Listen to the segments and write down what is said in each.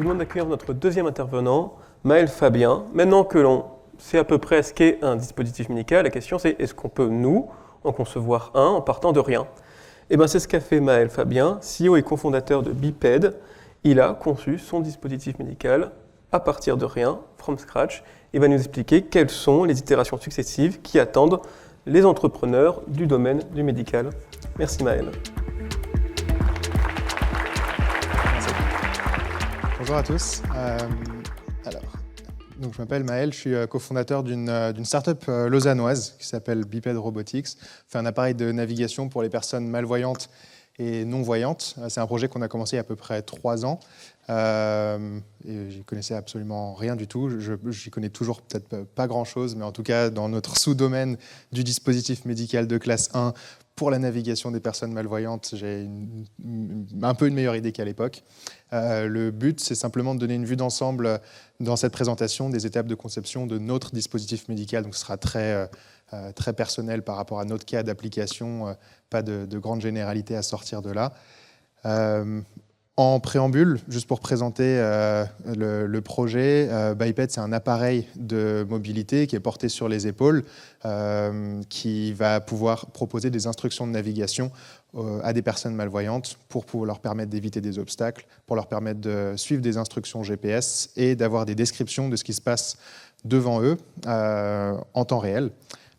demande d'accueillir notre deuxième intervenant, Maël Fabien. Maintenant que l'on sait à peu près ce qu'est un dispositif médical, la question c'est est-ce qu'on peut, nous, en concevoir un en partant de rien? Eh bien, c'est ce qu'a fait Maël Fabien, CEO et cofondateur de Biped. Il a conçu son dispositif médical à partir de rien, from scratch. Il va nous expliquer quelles sont les itérations successives qui attendent les entrepreneurs du domaine du médical. Merci Maël. Bonjour à tous. Donc je m'appelle Maël, je suis cofondateur d'une start-up lausannoise qui s'appelle Biped Robotics. On fait un appareil de navigation pour les personnes malvoyantes et non-voyantes. C'est un projet qu'on a commencé il y a à peu près 3 ans. Et j'y connaissais absolument rien du tout. J'y connais toujours peut-être pas grand-chose, mais en tout cas dans notre sous-domaine du dispositif médical de classe 1 pour la navigation des personnes malvoyantes, j'ai un peu une meilleure idée qu'à l'époque. Le but, c'est simplement de donner une vue d'ensemble dans cette présentation des étapes de conception de notre dispositif médical. Donc ce sera très personnel par rapport à notre cas d'application, pas de grande généralité à sortir de là. En préambule, juste pour présenter le projet, Biped, c'est un appareil de mobilité qui est porté sur les épaules, qui va pouvoir proposer des instructions de navigation à des personnes malvoyantes pour leur permettre d'éviter des obstacles, pour leur permettre de suivre des instructions GPS et d'avoir des descriptions de ce qui se passe devant eux en temps réel.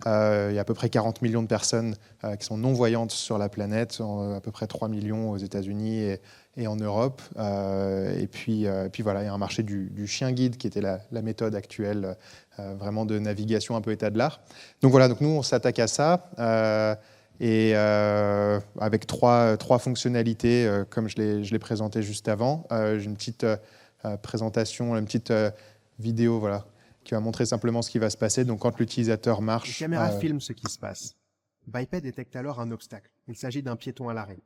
Il y a à peu près 40 millions de personnes qui sont non-voyantes sur la planète, à peu près 3 millions aux États-Unis et en Europe. Et puis voilà, il y a un marché du chien guide qui était la méthode actuelle vraiment de navigation un peu état de l'art. Donc voilà, donc nous on s'attaque à ça avec trois fonctionnalités comme je l'ai présenté juste avant. J'ai une petite présentation, une petite vidéo voilà, qui va montrer simplement ce qui va se passer. Donc quand l'utilisateur marche... La caméra filme ce qui se passe. Biped détecte alors un obstacle. Il s'agit d'un piéton à l'arrêt.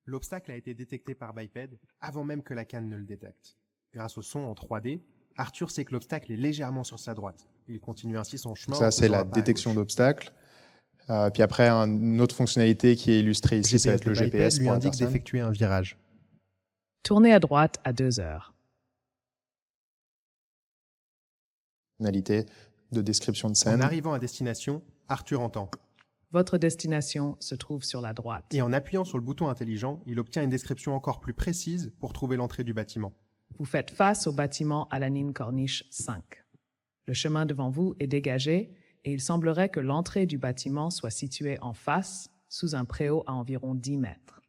L'obstacle a été détecté par Biped avant même que la canne ne le détecte. Grâce au son en 3D, Arthur sait que l'obstacle est légèrement sur sa droite. Il continue ainsi son chemin. Ça, c'est la détection d'obstacles. Puis après, une autre fonctionnalité qui est illustrée ici, ça va être le GPS lui indique d'effectuer un virage. Tournez à droite à 2 heures. Fonctionnalité de description de scène. En arrivant à destination, Arthur entend. Votre destination se trouve sur la droite. Et en appuyant sur le bouton intelligent, il obtient une description encore plus précise pour trouver l'entrée du bâtiment. Vous faites face au bâtiment Alanin Corniche 5. Le chemin devant vous est dégagé et il semblerait que l'entrée du bâtiment soit située en face, sous un préau à environ 10 mètres.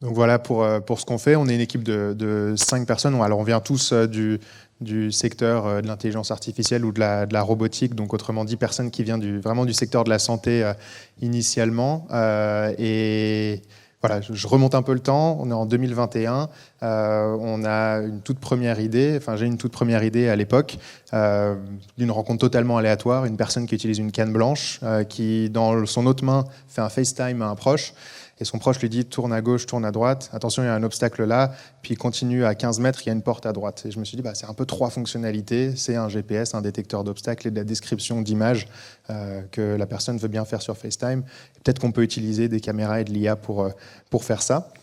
Donc voilà pour ce qu'on fait. On est une équipe de 5 personnes. Alors on vient tous du secteur de l'intelligence artificielle ou de la robotique, donc autrement dit, personne qui vient vraiment du secteur de la santé initialement. Et voilà, je remonte un peu le temps. On est en 2021. On a une toute première idée. Enfin, j'ai une toute première idée à l'époque d'une rencontre totalement aléatoire. Une personne qui utilise une canne blanche, qui dans son autre main fait un FaceTime à un proche. Et son proche lui dit « tourne à gauche, tourne à droite, attention, il y a un obstacle là », puis il continue à 15 mètres, il y a une porte à droite. Et je me suis dit, c'est un peu 3 fonctionnalités, c'est un GPS, un détecteur d'obstacles et de la description d'images que la personne veut bien faire sur FaceTime. Peut-être qu'on peut utiliser des caméras et de l'IA pour faire ça.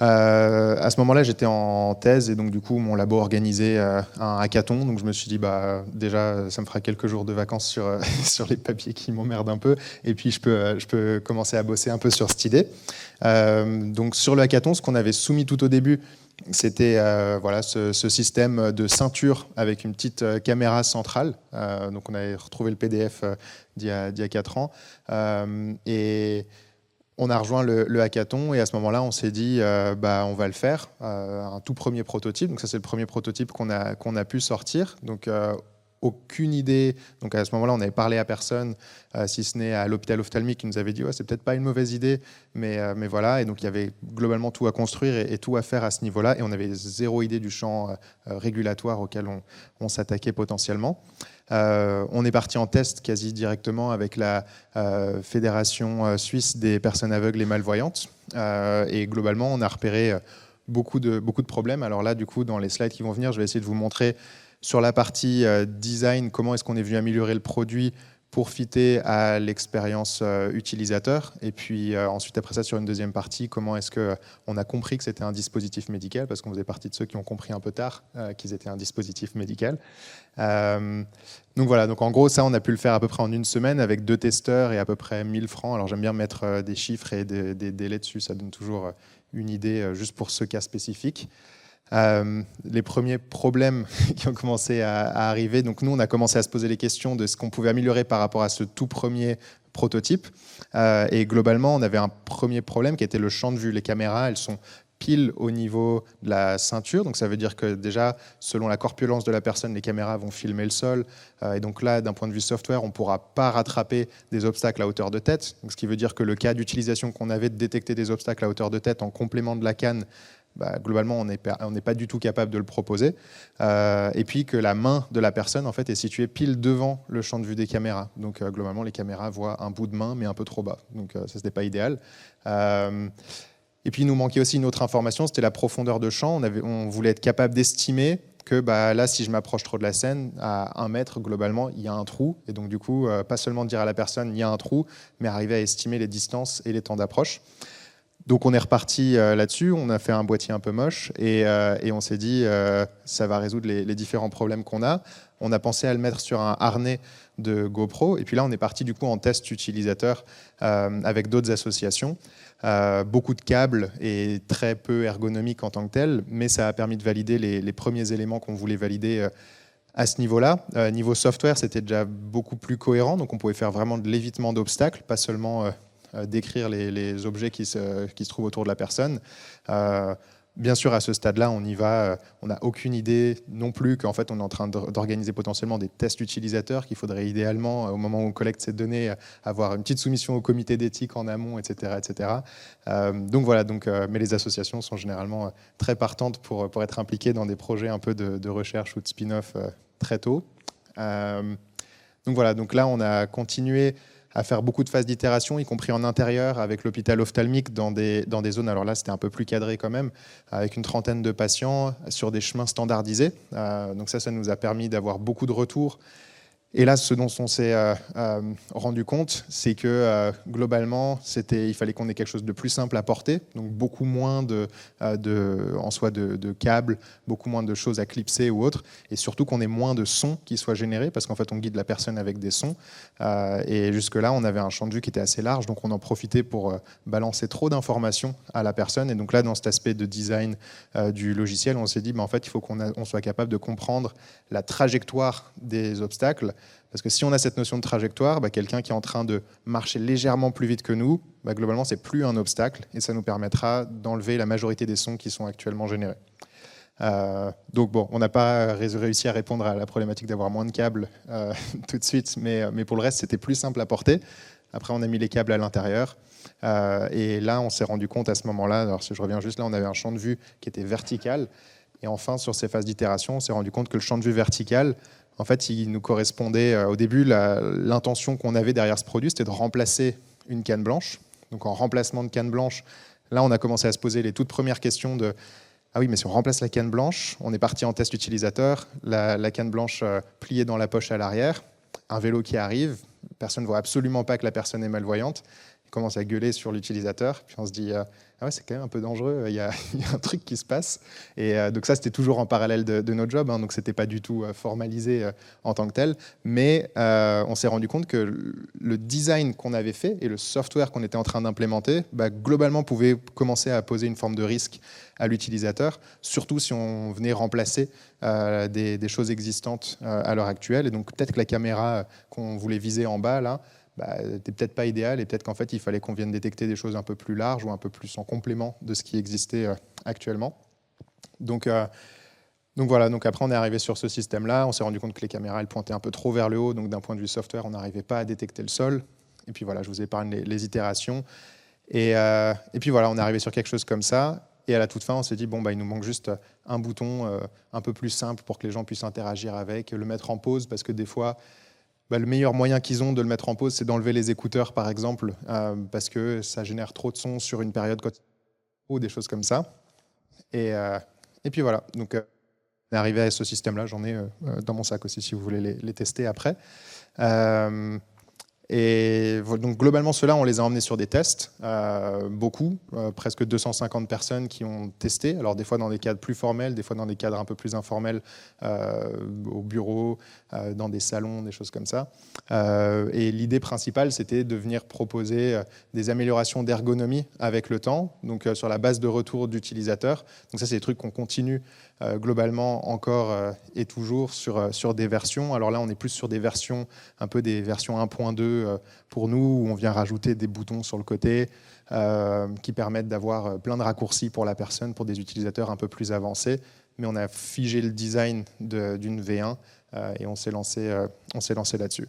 À ce moment-là, j'étais en thèse et donc du coup, mon labo organisait un hackathon. Donc je me suis dit, déjà, ça me fera quelques jours de vacances sur les papiers qui m'emmerdent un peu. Et puis, je peux commencer à bosser un peu sur cette idée. Donc sur le hackathon, ce qu'on avait soumis tout au début, c'était ce système de ceinture avec une petite caméra centrale. Donc on avait retrouvé le PDF d'il y a 4 ans. Et on a rejoint le hackathon et à ce moment-là, on s'est dit, on va le faire. Un tout premier prototype. Donc ça, c'est le premier prototype qu'on a pu sortir. Donc aucune idée. Donc à ce moment-là, on n'avait parlé à personne, si ce n'est à l'hôpital ophtalmique qui nous avait dit c'est peut-être pas une mauvaise idée, mais voilà. Et donc il y avait globalement tout à construire et tout à faire à ce niveau-là. Et on avait 0 idée du champ régulatoire auquel on s'attaquait potentiellement. On est parti en test quasi directement avec la Fédération suisse des personnes aveugles et malvoyantes. Et globalement, on a repéré beaucoup de problèmes. Alors là, du coup, dans les slides qui vont venir, je vais essayer de vous montrer sur la partie design, comment est-ce qu'on est venu améliorer le produit pour fitter à l'expérience utilisateur. Et puis ensuite, après ça, sur une deuxième partie, comment est-ce qu'on a compris que c'était un dispositif médical, parce qu'on faisait partie de ceux qui ont compris un peu tard qu'ils étaient un dispositif médical. Donc voilà, donc en gros, ça, on a pu le faire à peu près en une semaine avec 2 testeurs et à peu près 1000 francs. Alors j'aime bien mettre des chiffres et des délais dessus, ça donne toujours une idée juste pour ce cas spécifique. Les premiers problèmes qui ont commencé à arriver, donc nous on a commencé à se poser les questions de ce qu'on pouvait améliorer par rapport à ce tout premier prototype, et globalement on avait un premier problème qui était le champ de vue. Les caméras, elles sont pile au niveau de la ceinture, donc ça veut dire que déjà selon la corpulence de la personne, les caméras vont filmer le sol, et donc là d'un point de vue software on ne pourra pas rattraper des obstacles à hauteur de tête, donc ce qui veut dire que le cas d'utilisation qu'on avait de détecter des obstacles à hauteur de tête en complément de la canne, globalement, on n'est pas du tout capable de le proposer. Et puis que la main de la personne en fait, est située pile devant le champ de vue des caméras. Donc globalement, les caméras voient un bout de main, mais un peu trop bas. Donc ça, ce n'était pas idéal. Et puis il nous manquait aussi une autre information, c'était la profondeur de champ. On voulait être capable d'estimer que là, si je m'approche trop de la scène, à 1 mètre, globalement, il y a un trou. Et donc du coup, pas seulement dire à la personne, il y a un trou, mais arriver à estimer les distances et les temps d'approche. Donc on est reparti là-dessus, on a fait un boîtier un peu moche et on s'est dit ça va résoudre les différents problèmes qu'on a. On a pensé à le mettre sur un harnais de GoPro et puis là on est parti du coup en test utilisateur avec d'autres associations. Beaucoup de câbles et très peu ergonomique en tant que tel, mais ça a permis de valider les premiers éléments qu'on voulait valider à ce niveau-là. Niveau software, c'était déjà beaucoup plus cohérent, donc on pouvait faire vraiment de l'évitement d'obstacles, pas seulement décrire les objets qui se trouvent autour de la personne. Bien sûr, à ce stade-là, on y va. On n'a aucune idée non plus qu'en fait, on est en train d'organiser potentiellement des tests utilisateurs, qu'il faudrait idéalement, au moment où on collecte ces données, avoir une petite soumission au comité d'éthique en amont, etc. etc. Donc voilà, mais les associations sont généralement très partantes pour être impliquées dans des projets un peu de recherche ou de spin-off très tôt. Donc voilà, donc là, on a continué à faire beaucoup de phases d'itération, y compris en intérieur, avec l'hôpital ophtalmique dans des zones, alors là c'était un peu plus cadré quand même, avec une trentaine de patients sur des chemins standardisés. Donc ça nous a permis d'avoir beaucoup de retours. Et là, ce dont on s'est rendu compte, c'est que globalement, il fallait qu'on ait quelque chose de plus simple à porter, donc beaucoup moins en soi de câbles, beaucoup moins de choses à clipser ou autre, et surtout qu'on ait moins de sons qui soient générés, parce qu'en fait, on guide la personne avec des sons. Et jusque-là, on avait un champ de vue qui était assez large, donc on en profitait pour balancer trop d'informations à la personne. Et donc là, dans cet aspect de design du logiciel, on s'est dit, en fait, il faut qu'on soit capable de comprendre la trajectoire des obstacles. Parce que si on a cette notion de trajectoire, quelqu'un qui est en train de marcher légèrement plus vite que nous, globalement, c'est plus un obstacle et ça nous permettra d'enlever la majorité des sons qui sont actuellement générés. Donc bon, on n'a pas réussi à répondre à la problématique d'avoir moins de câbles tout de suite, mais pour le reste, c'était plus simple à porter. Après, on a mis les câbles à l'intérieur. Et là, on s'est rendu compte à ce moment-là, alors si je reviens juste là, on avait un champ de vue qui était vertical. Et enfin, sur ces phases d'itération, on s'est rendu compte que le champ de vue vertical, en fait, il nous correspondait au début, l'intention qu'on avait derrière ce produit, c'était de remplacer une canne blanche. Donc en remplacement de canne blanche, là, on a commencé à se poser les toutes premières questions de « Ah oui, mais si on remplace la canne blanche, on est parti en test utilisateur, la canne blanche pliée dans la poche à l'arrière, un vélo qui arrive, personne ne voit absolument pas que la personne est malvoyante, il commence à gueuler sur l'utilisateur, puis on se dit ah ouais, c'est quand même un peu dangereux, il y a un truc qui se passe. Et donc ça, c'était toujours en parallèle de notre job, donc c'était pas du tout formalisé en tant que tel, mais on s'est rendu compte que le design qu'on avait fait et le software qu'on était en train d'implémenter, globalement, pouvait commencer à poser une forme de risque à l'utilisateur, surtout si on venait remplacer des choses existantes à l'heure actuelle. Et donc peut-être que la caméra qu'on voulait viser en bas, là, n'était peut-être pas idéal et peut-être qu'en fait, il fallait qu'on vienne détecter des choses un peu plus larges ou un peu plus en complément de ce qui existait actuellement. Donc voilà, donc après, on est arrivé sur ce système-là. On s'est rendu compte que les caméras, elles pointaient un peu trop vers le haut. Donc d'un point de vue software, on n'arrivait pas à détecter le sol. Et puis voilà, je vous épargne les itérations. Et puis voilà, on est arrivé sur quelque chose comme ça. Et à la toute fin, on s'est dit, il nous manque juste un bouton un peu plus simple pour que les gens puissent interagir avec, le mettre en pause, parce que des fois, le meilleur moyen qu'ils ont de le mettre en pause, c'est d'enlever les écouteurs, par exemple, parce que ça génère trop de sons sur une période ou des choses comme ça. Et puis voilà, donc on est arrivé à ce système-là. J'en ai dans mon sac aussi, si vous voulez les tester après. Et donc globalement, ceux-là, on les a emmenés sur des tests, beaucoup, presque 250 personnes qui ont testé, alors des fois dans des cadres plus formels, des fois dans des cadres un peu plus informels, au bureau, dans des salons, des choses comme ça. Et l'idée principale, c'était de venir proposer des améliorations d'ergonomie avec le temps, donc sur la base de retour d'utilisateurs. Donc ça, c'est des trucs qu'on continue globalement encore et toujours sur des versions. Alors là, on est plus sur des versions, un peu des versions 1.2 pour nous, où on vient rajouter des boutons sur le côté qui permettent d'avoir plein de raccourcis pour la personne, pour des utilisateurs un peu plus avancés. Mais on a figé le design d'une V1 et on s'est lancé là-dessus.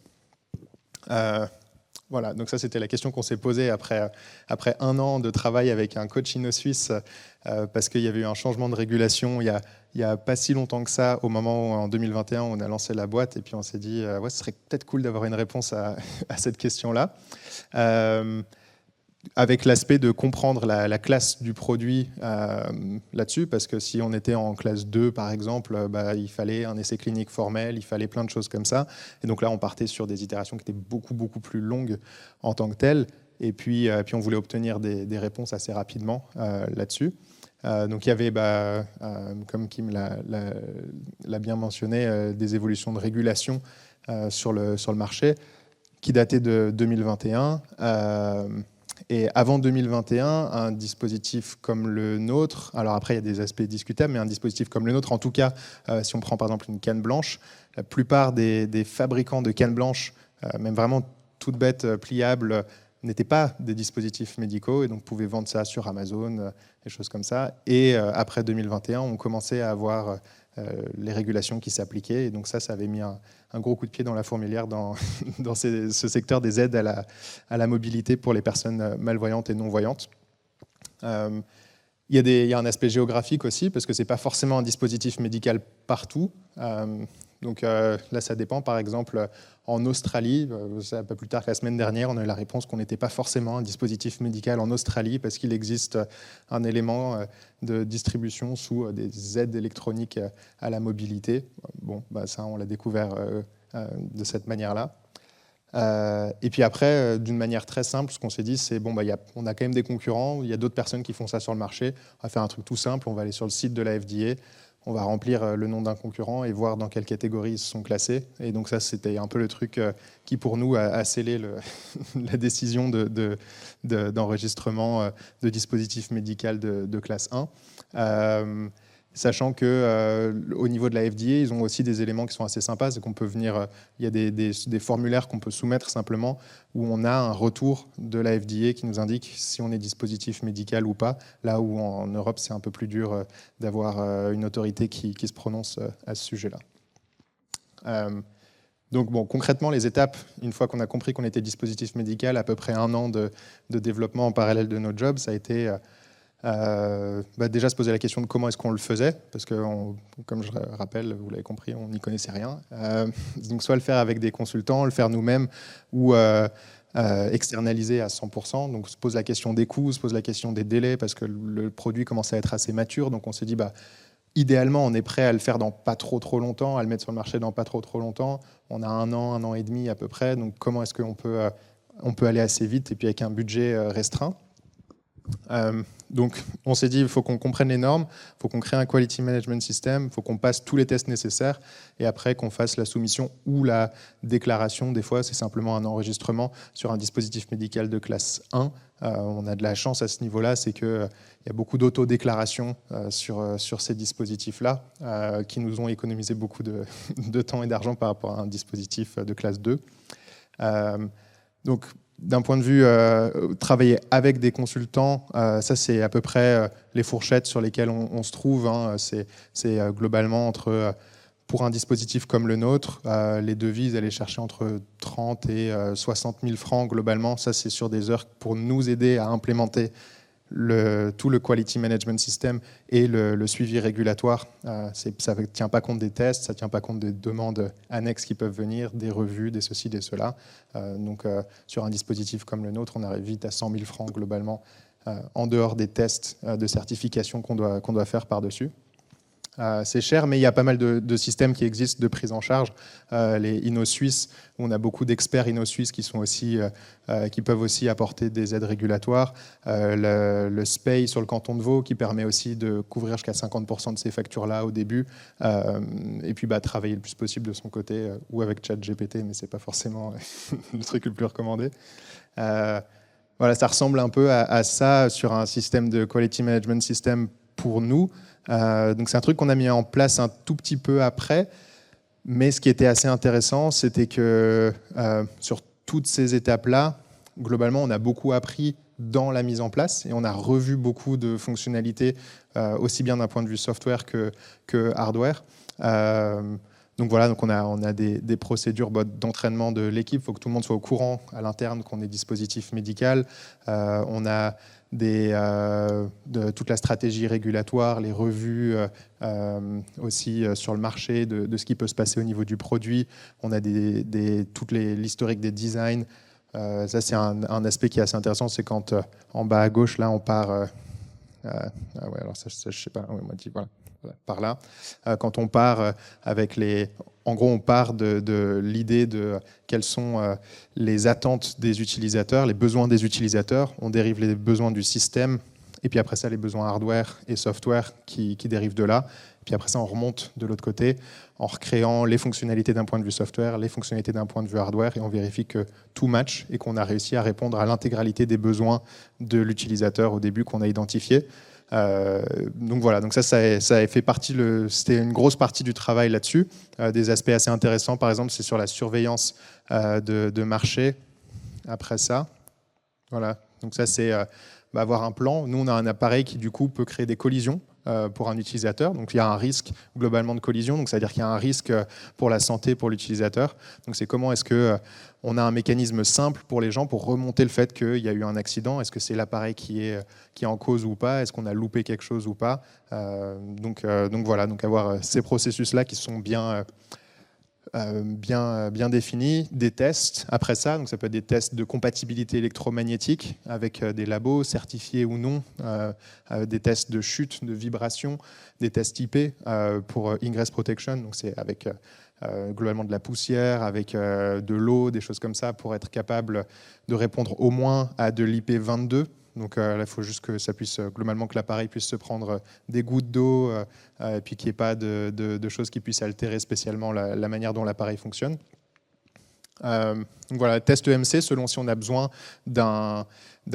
Voilà, donc ça c'était la question qu'on s'est posée après un an de travail avec un coach inno-suisse parce qu'il y avait eu un changement de régulation il y a pas si longtemps que ça, au moment où en 2021 on a lancé la boîte et puis on s'est dit ouais, ce serait peut-être cool d'avoir une réponse à cette question-là. Avec l'aspect de comprendre la classe du produit là-dessus, parce que si on était en classe 2, par exemple, il fallait un essai clinique formel, il fallait plein de choses comme ça. Et donc là, on partait sur des itérations qui étaient beaucoup, beaucoup plus longues en tant que telles. Et puis on voulait obtenir des réponses assez rapidement là-dessus. Donc il y avait, comme Kim l'a bien mentionné, des évolutions de régulation sur le marché qui dataient de 2021. Et avant 2021, un dispositif comme le nôtre, alors après il y a des aspects discutables, mais un dispositif comme le nôtre, en tout cas, si on prend par exemple une canne blanche, la plupart des fabricants de cannes blanches, même vraiment toutes bêtes, pliables, n'étaient pas des dispositifs médicaux et donc pouvaient vendre ça sur Amazon, des choses comme ça. Et après 2021, on commençait à avoir les régulations qui s'appliquaient. Et donc ça avait mis un gros coup de pied dans la fourmilière dans ce secteur des aides à la mobilité pour les personnes malvoyantes et non-voyantes. Il y a un aspect géographique aussi, parce que ce n'est pas forcément un dispositif médical partout. Donc là, ça dépend. Par exemple, en Australie, un peu plus tard que la semaine dernière, on a eu la réponse qu'on n'était pas forcément un dispositif médical en Australie parce qu'il existe un élément de distribution sous des aides électroniques à la mobilité. Bon, ça, on l'a découvert de cette manière-là. Et puis après, d'une manière très simple, ce qu'on s'est dit, c'est on a quand même des concurrents, il y a d'autres personnes qui font ça sur le marché. On va faire un truc tout simple, on va aller sur le site de la FDA. On va remplir le nom d'un concurrent et voir dans quelle catégorie ils se sont classés. Et donc ça, c'était un peu le truc qui, pour nous, a scellé la décision d'enregistrement de dispositif médical de classe 1. Sachant qu'au niveau de la FDA, ils ont aussi des éléments qui sont assez sympas. C'est qu'on peut venir, il y a des formulaires qu'on peut soumettre simplement où on a un retour de la FDA qui nous indique si on est dispositif médical ou pas. Là où en Europe, c'est un peu plus dur d'avoir une autorité qui se prononce à ce sujet-là. Donc concrètement, les étapes, une fois qu'on a compris qu'on était dispositif médical, à peu près un an de développement en parallèle de nos jobs, ça a été déjà se poser la question de comment est-ce qu'on le faisait, parce que comme je rappelle, vous l'avez compris, on n'y connaissait rien. Donc soit le faire avec des consultants, le faire nous-mêmes, ou externaliser à 100%. Donc se pose la question des coûts, se pose la question des délais, parce que le produit commence à être assez mature. Donc on s'est dit, idéalement, on est prêt à le faire dans pas trop longtemps, à le mettre sur le marché dans pas trop longtemps. On a un an et demi à peu près. Donc comment est-ce qu'on peut aller assez vite et puis avec un budget restreint. Donc on s'est dit il faut qu'on comprenne les normes, il faut qu'on crée un quality management system, il faut qu'on passe tous les tests nécessaires et après qu'on fasse la soumission ou la déclaration. Des fois c'est simplement un enregistrement sur un dispositif médical de classe 1. On a de la chance à ce niveau-là, c'est qu'il y a beaucoup d'autodéclarations sur ces dispositifs-là qui nous ont économisé beaucoup de temps et d'argent par rapport à un dispositif de classe 2. Donc d'un point de vue travailler avec des consultants, ça c'est à peu près les fourchettes sur lesquelles on se trouve. C'est globalement pour un dispositif comme le nôtre, les devis, aller chercher entre 30 et 60 000 francs globalement. Ça c'est sur des heures pour nous aider à implémenter tout le quality management system et le suivi régulatoire. Ça ne tient pas compte des tests, ça ne tient pas compte des demandes annexes qui peuvent venir, des revues, des ceci, des cela. Donc sur un dispositif comme le nôtre, on arrive vite à 100 000 francs globalement, en dehors des tests de certification qu'on doit faire par-dessus. c'est cher, mais il y a pas mal de systèmes qui existent de prise en charge. Les InnoSuisse, on a beaucoup d'experts InnoSuisse qui qui peuvent aussi apporter des aides régulatoires. Le SPEI sur le canton de Vaud qui permet aussi de couvrir jusqu'à 50% de ces factures-là au début. Et puis travailler le plus possible de son côté ou avec ChatGPT, mais c'est pas forcément le truc le plus recommandé. Voilà, ça ressemble un peu à ça sur un système de quality management system pour nous. Donc c'est un truc qu'on a mis en place un tout petit peu après, mais ce qui était assez intéressant, c'était que sur toutes ces étapes-là, globalement, on a beaucoup appris dans la mise en place et on a revu beaucoup de fonctionnalités, aussi bien d'un point de vue software que hardware. Donc voilà, donc on a des procédures d'entraînement de l'équipe. Il faut que tout le monde soit au courant à l'interne qu'on est dispositif médical. On a de toute la stratégie régulatoire, les revues aussi sur le marché de ce qui peut se passer au niveau du produit. On a l'historique des designs. Ça, c'est un aspect qui est assez intéressant. C'est quand en bas à gauche, là, on part... ouais, alors ça, je sais pas. Ouais, moi, dit, voilà, par là. Quand on part avec les... En gros, on part de l'idée de quelles sont les attentes des utilisateurs, les besoins des utilisateurs. On dérive les besoins du système. Et puis après ça, les besoins hardware et software qui dérivent de là. Puis après ça, on remonte de l'autre côté en recréant les fonctionnalités d'un point de vue software, les fonctionnalités d'un point de vue hardware, et on vérifie que tout match et qu'on a réussi à répondre à l'intégralité des besoins de l'utilisateur au début qu'on a identifié. Donc voilà, donc ça a fait partie, c'était une grosse partie du travail là-dessus. Des aspects assez intéressants, par exemple, c'est sur la surveillance de marché. Après ça, voilà, donc ça c'est avoir un plan. Nous, on a un appareil qui du coup peut créer des collisions pour un utilisateur. Donc il y a un risque globalement de collision, donc c'est-à-dire qu'il y a un risque pour la santé pour l'utilisateur. Donc c'est comment est-ce que on a un mécanisme simple pour les gens pour remonter le fait qu'il y a eu un accident. Est-ce que c'est l'appareil qui est en cause ou pas? Est-ce qu'on a loupé quelque chose ou pas? Donc voilà, donc avoir ces processus-là qui sont bien définis, des tests après ça, donc ça peut être des tests de compatibilité électromagnétique avec des labos certifiés ou non, des tests de chute, de vibration, des tests IP pour Ingress Protection, donc c'est avec globalement de la poussière, avec de l'eau, des choses comme ça, pour être capable de répondre au moins à de l'IP22. Donc là, il faut juste que ça puisse, globalement, que l'appareil puisse se prendre des gouttes d'eau et puis qu'il n'y ait pas de choses qui puissent altérer spécialement la manière dont l'appareil fonctionne. Donc voilà, test EMC, selon si on a besoin d'un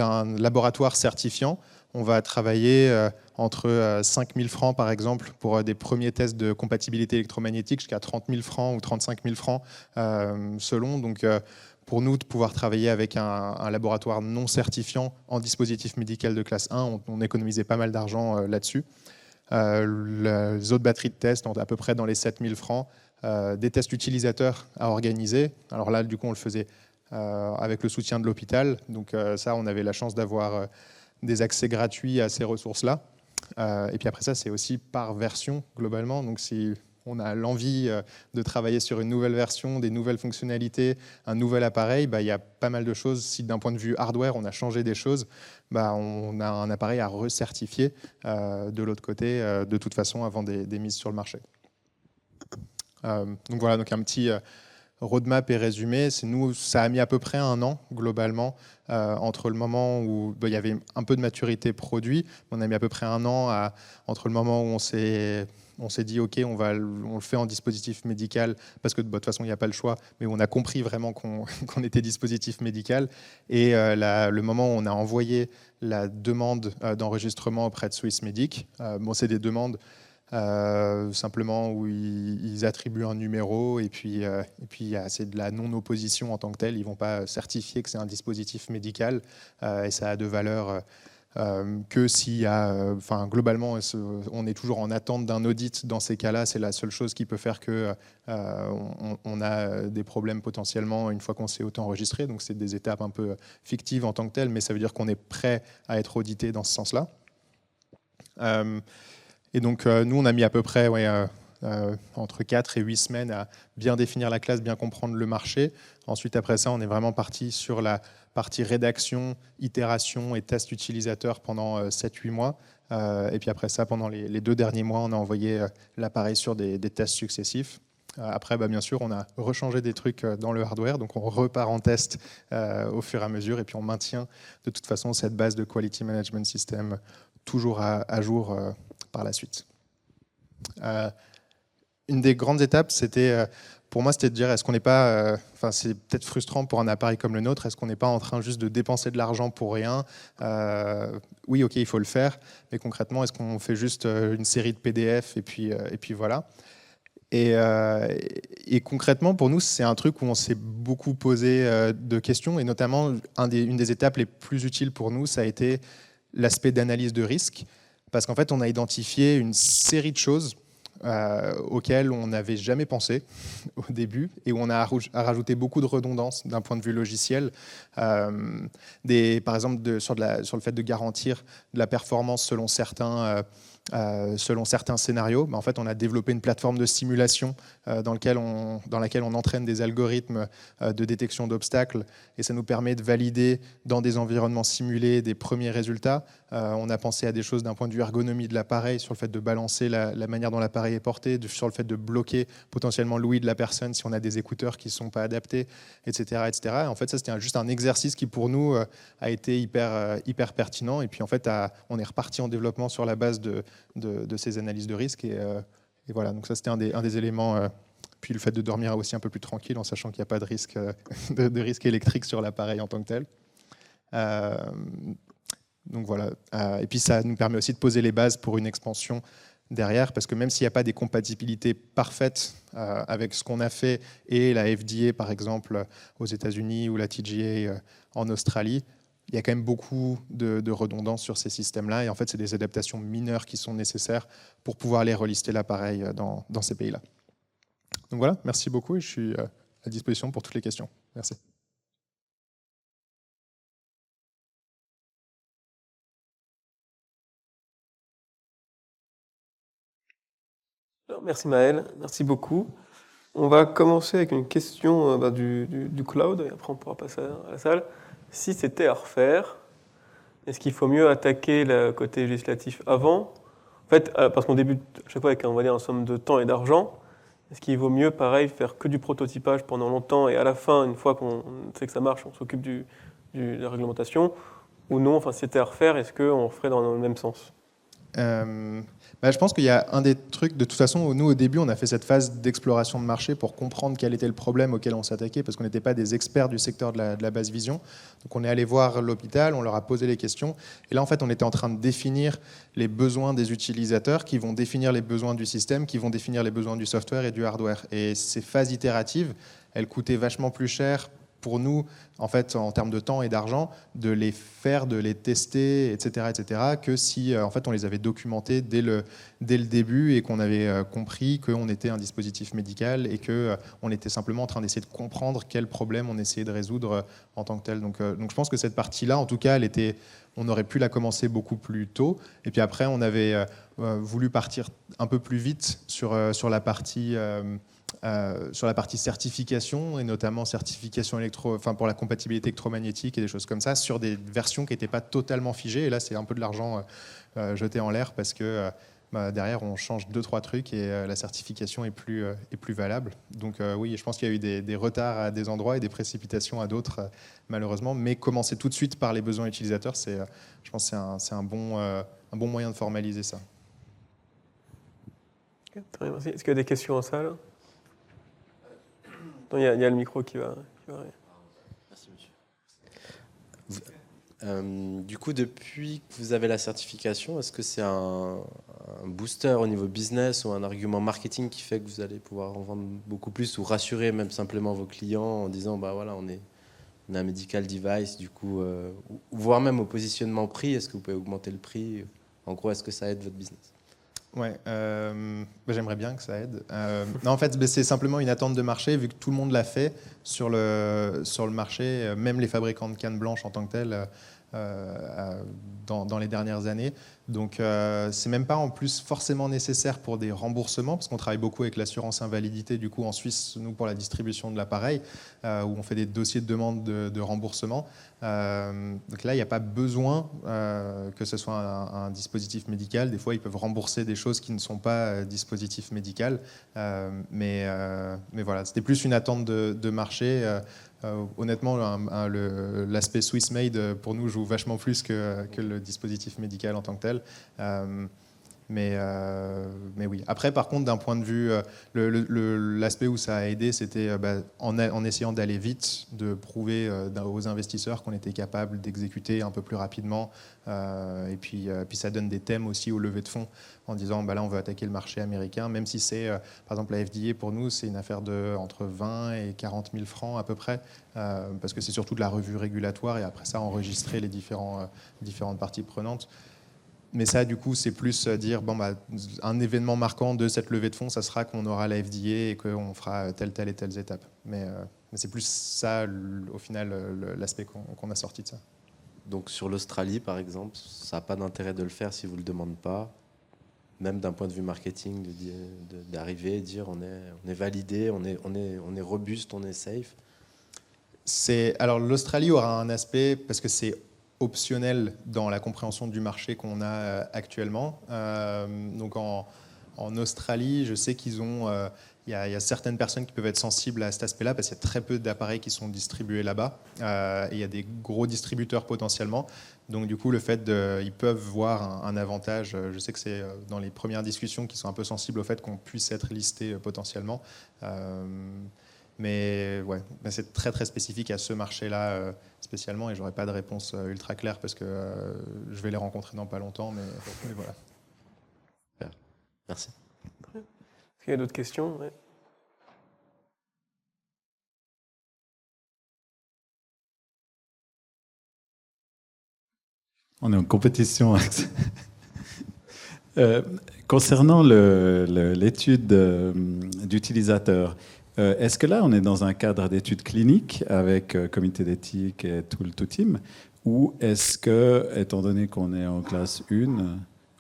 laboratoire certifiant, on va travailler entre 5 000 francs, par exemple, pour des premiers tests de compatibilité électromagnétique, jusqu'à 30 000 francs ou 35 000 francs, selon. Donc, pour nous, de pouvoir travailler avec un laboratoire non certifiant en dispositif médical de classe 1, on économisait pas mal d'argent là-dessus. Les autres batteries de tests, à peu près dans les 7 000 francs. Des tests utilisateurs à organiser. Alors là, du coup, on le faisait avec le soutien de l'hôpital. Donc ça, on avait la chance d'avoir des accès gratuits à ces ressources-là. Et puis après ça, c'est aussi par version, globalement. Donc si on a l'envie de travailler sur une nouvelle version, des nouvelles fonctionnalités, un nouvel appareil, il y a pas mal de choses. Si d'un point de vue hardware, on a changé des choses, on a un appareil à recertifier de l'autre côté, de toute façon, avant des mises sur le marché. Donc voilà, donc un petit roadmap et résumé. Nous, ça a mis à peu près 1 an, globalement, entre le moment où il y avait un peu de maturité produit. On a mis à peu près 1 an entre le moment où on s'est dit OK, on le fait en dispositif médical parce que de toute façon il n'y a pas le choix, mais on a compris vraiment qu'on était dispositif médical, et le moment où on a envoyé la demande d'enregistrement auprès de Swissmedic. C'est des demandes simplement où ils attribuent un numéro et puis c'est de la non-opposition en tant que telle. Ils ne vont pas certifier que c'est un dispositif médical et ça a de valeur que s'il y a... globalement, on est toujours en attente d'un audit dans ces cas-là. C'est la seule chose qui peut faire qu'on a des problèmes potentiellement une fois qu'on s'est auto-enregistré. Donc c'est des étapes un peu fictives en tant que telles, mais ça veut dire qu'on est prêt à être audité dans ce sens-là. Et donc, nous, on a mis à peu près entre 4 et 8 semaines à bien définir la classe, bien comprendre le marché. Ensuite, après ça, on est vraiment parti sur la partie rédaction, itération et test utilisateur pendant 7-8 mois. Et puis après ça, pendant les 2 derniers mois, on a envoyé l'appareil sur des tests successifs. Après, bien sûr, on a rechangé des trucs dans le hardware, donc on repart en test au fur et à mesure, et puis on maintient de toute façon cette base de Quality Management System toujours à jour par la suite. Une des grandes étapes, pour moi, c'était de dire, est-ce qu'on n'est pas, c'est peut-être frustrant pour un appareil comme le nôtre, est-ce qu'on n'est pas en train juste de dépenser de l'argent pour rien? Oui, ok, il faut le faire, mais concrètement, est-ce qu'on fait juste une série de PDF et puis voilà? Et concrètement, pour nous, c'est un truc où on s'est beaucoup posé de questions, et notamment, une des étapes les plus utiles pour nous, ça a été l'aspect d'analyse de risque, parce qu'en fait, on a identifié une série de choses auxquelles on n'avait jamais pensé au début, et où on a rajouté beaucoup de redondance d'un point de vue logiciel, par exemple sur le fait de garantir de la performance selon certains scénarios. En fait, on a développé une plateforme de simulation dans laquelle on entraîne des algorithmes de détection d'obstacles, et ça nous permet de valider dans des environnements simulés des premiers résultats. On a pensé à des choses d'un point de vue ergonomie de l'appareil, sur le fait de balancer la manière dont l'appareil est porté, sur le fait de bloquer potentiellement l'ouïe de la personne si on a des écouteurs qui ne sont pas adaptés, etc., etc. En fait, ça, c'était juste un exercice qui, pour nous, a été hyper pertinent. Et puis, en fait, on est reparti en développement sur la base de ces analyses de risque. Et voilà, donc ça, c'était un des éléments. Puis le fait de dormir aussi un peu plus tranquille, en sachant qu'il n'y a pas de risque, de risque électrique sur l'appareil en tant que tel. Donc voilà. Et puis ça nous permet aussi de poser les bases pour une expansion derrière, parce que même s'il n'y a pas des compatibilités parfaites avec ce qu'on a fait et la FDA, par exemple, aux États-Unis, ou la TGA en Australie, il y a quand même beaucoup de redondance sur ces systèmes-là. Et en fait, c'est des adaptations mineures qui sont nécessaires pour pouvoir aller relister l'appareil dans ces pays-là. Donc voilà, merci beaucoup, et je suis à disposition pour toutes les questions. Merci. Alors, merci Maël, merci beaucoup. On va commencer avec une question du cloud, et après on pourra passer à la salle. Si c'était à refaire, est-ce qu'il faut mieux attaquer le côté législatif avant? En fait, parce qu'on débute à chaque fois avec, on va dire, une somme de temps et d'argent. Est-ce qu'il vaut mieux, pareil, faire que du prototypage pendant longtemps, et à la fin, une fois qu'on sait que ça marche, on s'occupe de la réglementation? Ou non, enfin, si c'était à refaire, est-ce qu'on ferait dans le même sens? Je pense qu'il y a un des trucs, de toute façon, nous au début on a fait cette phase d'exploration de marché pour comprendre quel était le problème auquel on s'attaquait, parce qu'on n'était pas des experts du secteur de la basse vision. Donc on est allé voir l'hôpital, on leur a posé les questions, et là en fait on était en train de définir les besoins des utilisateurs, qui vont définir les besoins du système, qui vont définir les besoins du software et du hardware. Et ces phases itératives, elles coûtaient vachement plus cher pour nous, en fait, en termes de temps et d'argent, de les faire, de les tester, etc., que si en fait, on les avait documentés dès le début, et qu'on avait compris qu'on était un dispositif médical, et qu'on était simplement en train d'essayer de comprendre quel problème on essayait de résoudre en tant que tel. Donc je pense que cette partie-là, en tout cas, on aurait pu la commencer beaucoup plus tôt. Et puis après, on avait voulu partir un peu plus vite sur la partie certification, et notamment certification pour la compatibilité électromagnétique et des choses comme ça, sur des versions qui n'étaient pas totalement figées. Et là, c'est un peu de l'argent jeté en l'air, parce que derrière, on change 2-3 trucs, et la certification est plus valable. Donc oui, je pense qu'il y a eu des retards à des endroits et des précipitations à d'autres, malheureusement. Mais commencer tout de suite par les besoins utilisateurs, je pense que c'est un bon moyen de formaliser ça. Okay, très bien, merci. Est-ce qu'il y a des questions en salle? Il y a le micro qui va. Merci, monsieur. Du coup, depuis que vous avez la certification, est-ce que c'est un booster au niveau business, ou un argument marketing qui fait que vous allez pouvoir en vendre beaucoup plus, ou rassurer même simplement vos clients en disant voilà, on est un medical device, du coup, voire même au positionnement prix, est-ce que vous pouvez augmenter le prix? En gros, est-ce que ça aide votre business? Ouais, j'aimerais bien que ça aide. Non, en fait, c'est simplement une attente de marché, vu que tout le monde l'a fait sur le marché, même les fabricants de cannes blanches en tant que tels. dans les dernières années. Donc, c'est même pas en plus forcément nécessaire pour des remboursements, parce qu'on travaille beaucoup avec l'assurance invalidité, du coup, en Suisse, nous, pour la distribution de l'appareil, où on fait des dossiers de demande de remboursement. Donc là, il n'y a pas besoin que ce soit un dispositif médical. Des fois, ils peuvent rembourser des choses qui ne sont pas dispositif médical. Mais voilà, c'était plus une attente de marché. Honnêtement, l'aspect Swiss Made, pour nous, joue vachement plus que le dispositif médical en tant que tel. Mais oui. Après, par contre, d'un point de vue, l'aspect où ça a aidé, c'était en essayant d'aller vite, de prouver aux investisseurs qu'on était capable d'exécuter un peu plus rapidement. Et puis ça donne des thèmes aussi au levée de fonds, en disant là, on veut attaquer le marché américain, même si c'est, par exemple, la FDA, pour nous, c'est une affaire entre 20 et 40 000 francs à peu près, parce que c'est surtout de la revue régulatoire, et après ça, enregistrer les différentes parties prenantes. Mais ça, du coup, c'est plus dire, un événement marquant de cette levée de fonds, ça sera qu'on aura la FDA et qu'on fera telle et telles étapes. Mais c'est plus ça, au final, l'aspect qu'on a sorti de ça. Donc sur l'Australie, par exemple, ça n'a pas d'intérêt de le faire si vous ne le demandez pas, même d'un point de vue marketing, d'arriver et dire on est validé, on est robuste, on est safe. Alors l'Australie aura un aspect, parce que c'est optionnel dans la compréhension du marché qu'on a actuellement. Donc en Australie, je sais qu'ils ont... Il y a certaines personnes qui peuvent être sensibles à cet aspect-là parce qu'il y a très peu d'appareils qui sont distribués là-bas. Et il y a des gros distributeurs potentiellement. Donc du coup, ils peuvent voir un avantage. Je sais que c'est dans les premières discussions qui sont un peu sensibles au fait qu'on puisse être listé potentiellement. Mais ouais, c'est très très spécifique à ce marché-là spécialement, et j'aurais pas de réponse ultra claire parce que je vais les rencontrer dans pas longtemps, mais voilà. Merci. Est-ce qu'il y a d'autres questions? Ouais. On est en compétition. Concernant l'étude d'utilisateur, est-ce que là, on est dans un cadre d'études cliniques avec comité d'éthique et tout le tout team, ou est-ce que, étant donné qu'on est en classe 1,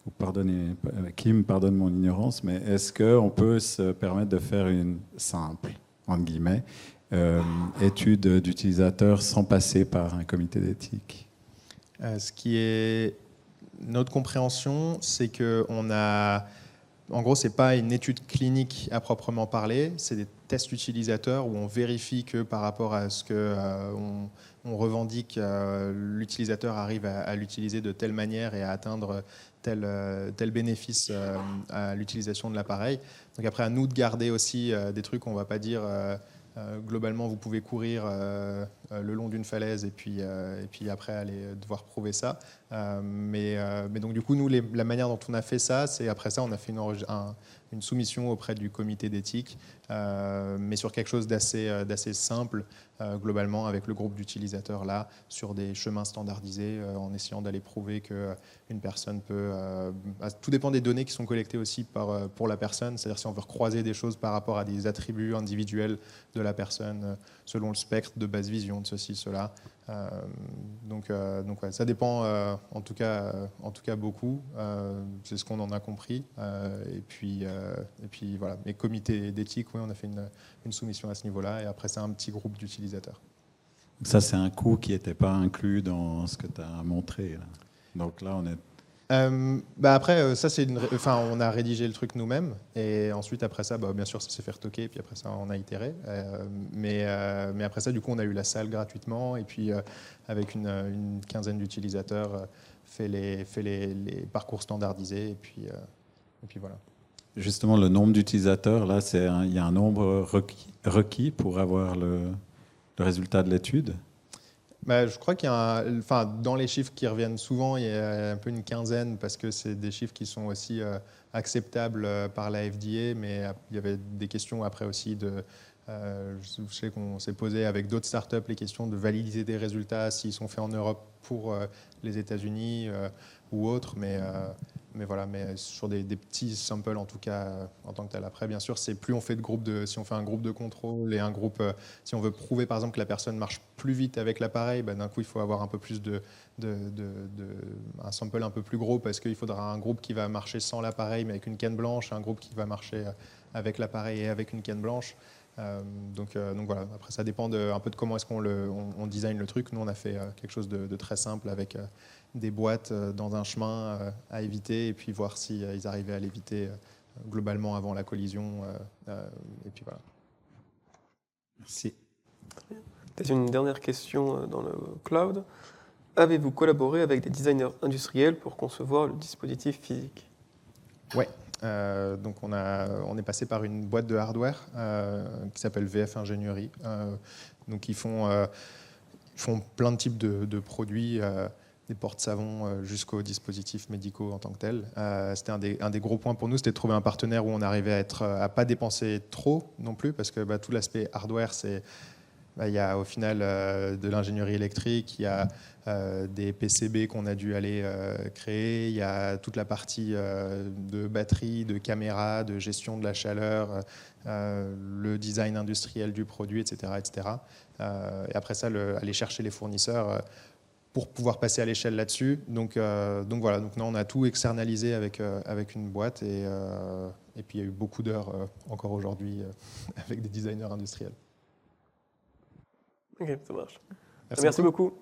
ou pardonnez, Kim, pardonne mon ignorance, mais est-ce qu'on peut se permettre de faire une simple, entre guillemets, étude d'utilisateur sans passer par un comité d'éthique? Ce qui est notre compréhension, c'est qu'on a... En gros, ce n'est pas une étude clinique à proprement parler, c'est des tests utilisateurs où on vérifie que par rapport à ce qu'on on revendique, l'utilisateur arrive à l'utiliser de telle manière et à atteindre tel bénéfice à l'utilisation de l'appareil. Donc après, à nous de garder aussi des trucs, on ne va pas dire... globalement, vous pouvez courir le long d'une falaise et puis après aller devoir prouver ça. Mais donc du coup, nous, la manière dont on a fait ça, c'est après ça, on a fait une soumission auprès du comité d'éthique, mais sur quelque chose d'assez simple, globalement, avec le groupe d'utilisateurs là, sur des chemins standardisés, en essayant d'aller prouver qu'une personne peut... tout dépend des données qui sont collectées aussi pour la personne, c'est-à-dire si on veut recroiser des choses par rapport à des attributs individuels de la personne, selon le spectre de basse vision, de ceci, cela. Donc ouais, ça dépend en tout cas beaucoup, c'est ce qu'on en a compris. Et puis voilà, les comités d'éthique, oui, on a fait une soumission à ce niveau-là, et après c'est un petit groupe d'utilisateurs. Ça, c'est un coût qui n'était pas inclus dans ce que tu as montré, là. Donc là, on est... après, ça, on a rédigé le truc nous-mêmes, et ensuite, après ça, bien sûr, ça s'est fait retoquer, et puis après ça, on a itéré. Mais après ça, du coup, on a eu la salle gratuitement, et puis avec une quinzaine d'utilisateurs, fait les parcours standardisés, et puis voilà. Justement, le nombre d'utilisateurs, là, il y a un nombre requis pour avoir le résultat de l'étude? Je crois qu'il y a dans les chiffres qui reviennent souvent, il y a un peu une quinzaine, parce que c'est des chiffres qui sont aussi acceptables par la FDA, mais il y avait des questions après aussi je sais qu'on s'est posé avec d'autres startups les questions de valider des résultats s'ils sont faits en Europe pour les États-Unis ou autres, mais mais voilà, mais sur des petits samples en tout cas en tant que tel. Après, bien sûr, c'est plus on fait si on fait un groupe de contrôle et un groupe, si on veut prouver par exemple que la personne marche plus vite avec l'appareil, d'un coup il faut avoir un peu plus un sample un peu plus gros parce qu'il faudra un groupe qui va marcher sans l'appareil mais avec une canne blanche, un groupe qui va marcher avec l'appareil et avec une canne blanche. Donc voilà, après ça dépend un peu de comment est-ce qu'on design le truc. Nous on a fait quelque chose de très simple avec des boîtes dans un chemin à éviter et puis voir si ils arrivaient à l'éviter globalement avant la collision. Et puis voilà. Merci. Peut-être une dernière question dans le cloud. Avez-vous collaboré avec des designers industriels pour concevoir le dispositif physique? Ouais. Donc on est passé par une boîte de hardware qui s'appelle VF Ingénierie. Donc ils font plein de types de produits, des porte-savons jusqu'aux dispositifs médicaux en tant que tels. C'était un des gros points pour nous, c'était de trouver un partenaire où on arrivait à pas dépenser trop non plus, parce que tout l'aspect hardware, il y a au final de l'ingénierie électrique, il y a des PCB qu'on a dû aller créer, il y a toute la partie de batterie, de caméra, de gestion de la chaleur, le design industriel du produit, etc. etc. Et après ça, aller chercher les fournisseurs pour pouvoir passer à l'échelle là-dessus. Donc voilà, donc non, on a tout externalisé avec une boîte et puis il y a eu beaucoup d'heures encore aujourd'hui avec des designers industriels. Ok, ça marche. Merci Merci beaucoup. beaucoup.